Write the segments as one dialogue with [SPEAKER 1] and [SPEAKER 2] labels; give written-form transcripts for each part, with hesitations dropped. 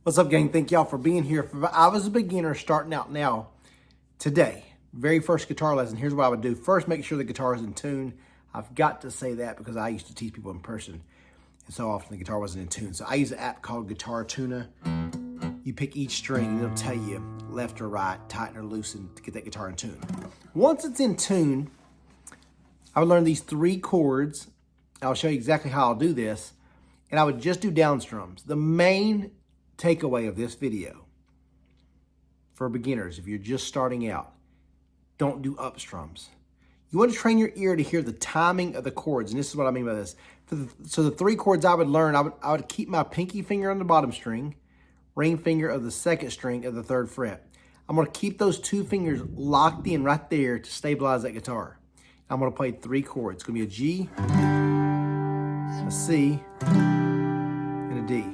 [SPEAKER 1] What's up, gang? Thank y'all for being here. If I was a beginner starting out now, today, very first guitar lesson, here's what I would do. First, make sure the guitar is in tune. I've got to say that because I used to teach people in person, and so often the guitar wasn't in tune. So I use an app called Guitar Tuner. You pick each string, and it'll tell you left or right, tighten or loosen to get that guitar in tune. Once it's in tune, I would learn these 3 chords. I'll show you exactly how I'll do this, and I would just do down strums. The main takeaway of this video for beginners, if you're just starting out, don't do up strums. You want to train your ear to hear the timing of the chords, and this is what I mean by this. So the 3 chords I would learn, I would keep my pinky finger on the bottom string, ring finger of the 2nd string of the 3rd fret. I'm going to keep those 2 fingers locked in right there to stabilize that guitar. I'm going to play 3 chords. It's going to be a G, a C, and a D.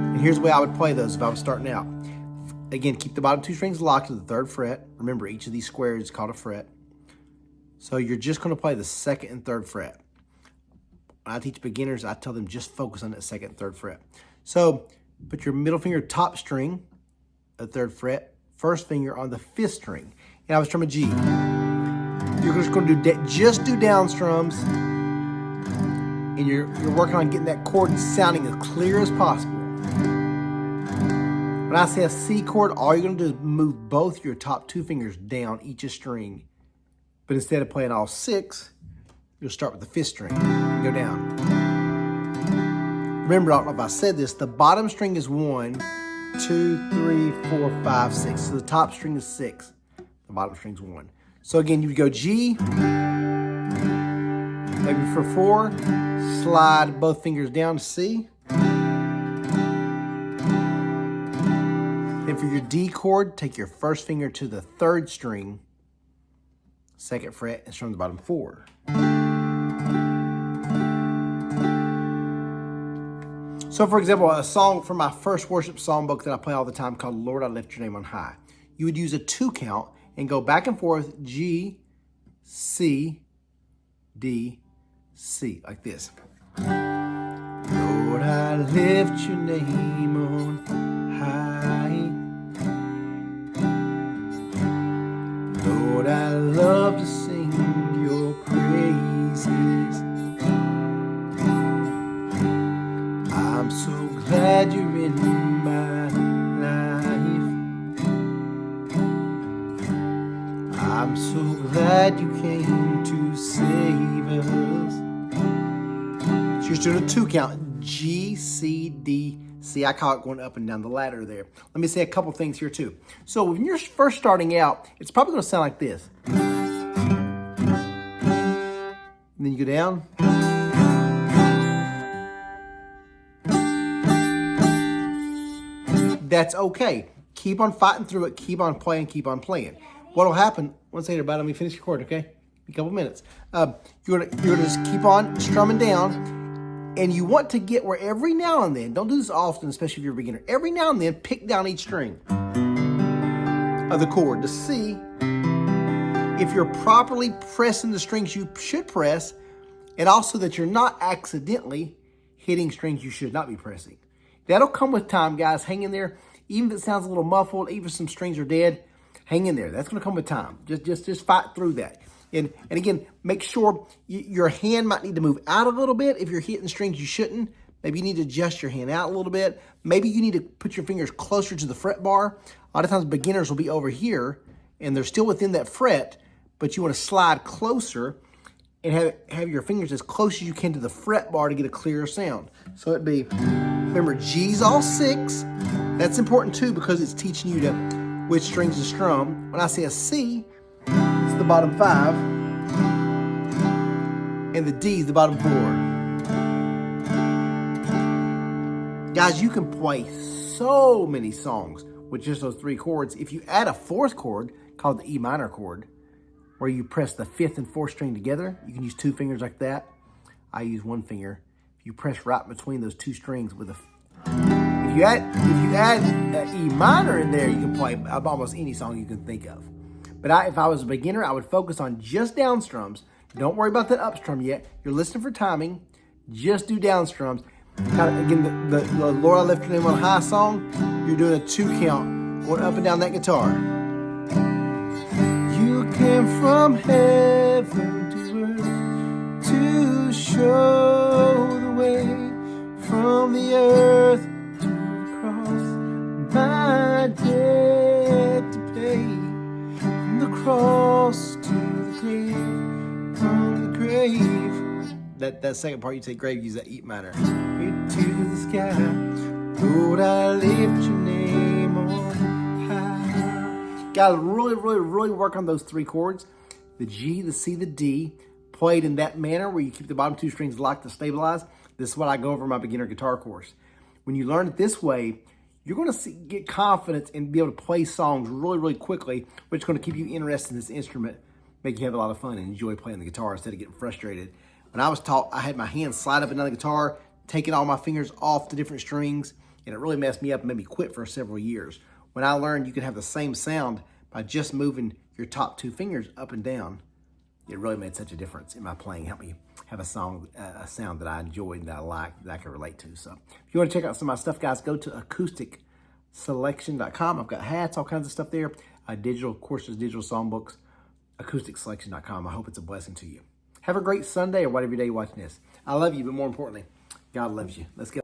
[SPEAKER 1] And here's the way I would play those if I was starting out. Again, keep the bottom 2 strings locked to the 3rd fret. Remember, each of these squares is called a fret. So you're just going to play the 2nd and 3rd fret. When I teach beginners, I tell them just focus on that 2nd and 3rd fret. So put your middle finger top string, the 3rd fret, 1st finger on the 5th string. And I was strumming G. You're just going to just do down strums, and you're working on getting that chord sounding as clear as possible. When I say a C chord, all you're going to do is move both your top 2 fingers down each a string. But instead of playing all 6, you'll start with the 5th string and go down. Remember, I don't know if I said this, the bottom string is 1, 2, 3, 4, 5, 6. So the top string is 6. The bottom string is 1. So again, you would go G, maybe for 4, slide both fingers down to C. Then for your D chord, take your 1st finger to the 3rd string, 2nd fret, and strum the bottom 4. So for example, a song from my first worship songbook that I play all the time called Lord, I Lift Your Name on High. You would use a 2 count and go back and forth, G, C, D, C, like this. Lord, I lift your name on high. Lord, I love to sing your praises. I'm so glad you're in my life. I'm so glad you came to save us. So you're doing a 2 count, G, C, D, C. I call it going up and down the ladder there. Let me say a couple things here too. So when you're first starting out, it's probably going to sound like this. And then you go down. That's okay. Keep on fighting through it. Keep on playing. Keep on playing. What will happen, once later, let me finish your chord, okay? A couple minutes. You're gonna just keep on strumming down. And you want to get where every now and then, don't do this often, especially if you're a beginner, every now and then pick down each string of the chord to see if you're properly pressing the strings you should press, and also that you're not accidentally hitting strings you should not be pressing. That'll come with time, guys. Hang in there. Even if it sounds a little muffled, even if some strings are dead, hang in there. That's going to come with time. Just fight through that. And again, make sure your hand might need to move out a little bit if you're hitting strings you shouldn't. Maybe you need to adjust your hand out a little bit. Maybe you need to put your fingers closer to the fret bar. A lot of times beginners will be over here and they're still within that fret, but you want to slide closer and have your fingers as close as you can to the fret bar to get a clearer sound. So it'd be, remember, G's all 6. That's important too because it's teaching you which strings to strum. When I say a C, it's the bottom 5, and the D is the bottom 4. Guys, you can play so many songs with just those 3 chords. If you add a 4th chord called the E minor chord, where you press the 5th and 4th string together, you can use 2 fingers like that. I use 1 finger. If you press right between those 2 strings with if you add E minor in there, you can play almost any song you can think of. But if I was a beginner, I would focus on just down strums. Don't worry about that up strum yet. You're listening for timing. Just do down strums. Again, the Lord, I Lift Your Name on High song, you're doing a 2 count, going up and down that guitar. You came from heaven to earth to show the way, from the earth to the cross, my debt to pay, from the cross to the grave, from the grave. That second part, you take grave, use that E minor. To the sky, Lord, I lift your name on high. Gotta really work on those 3 chords. The G, the C, the D, played in that manner where you keep the bottom 2 strings locked to stabilize. This is what I go over in my beginner guitar course. When you learn it this way, you're gonna get confidence and be able to play songs really quickly, which is gonna keep you interested in this instrument, make you have a lot of fun and enjoy playing the guitar instead of getting frustrated. When I was taught, I had my hands slide up and down the guitar, taking all my fingers off the different strings, and it really messed me up and made me quit for several years. When I learned you could have the same sound by just moving your top 2 fingers up and down, it really made such a difference in my playing. Helped me have a sound that I enjoyed, that I liked, that I could relate to. So if you want to check out some of my stuff, guys, go to acousticselection.com. I've got hats, all kinds of stuff there, digital courses, digital songbooks, acousticselection.com. I hope it's a blessing to you. Have a great Sunday or whatever day you're watching this. I love you, but more importantly, God loves you. Let's go.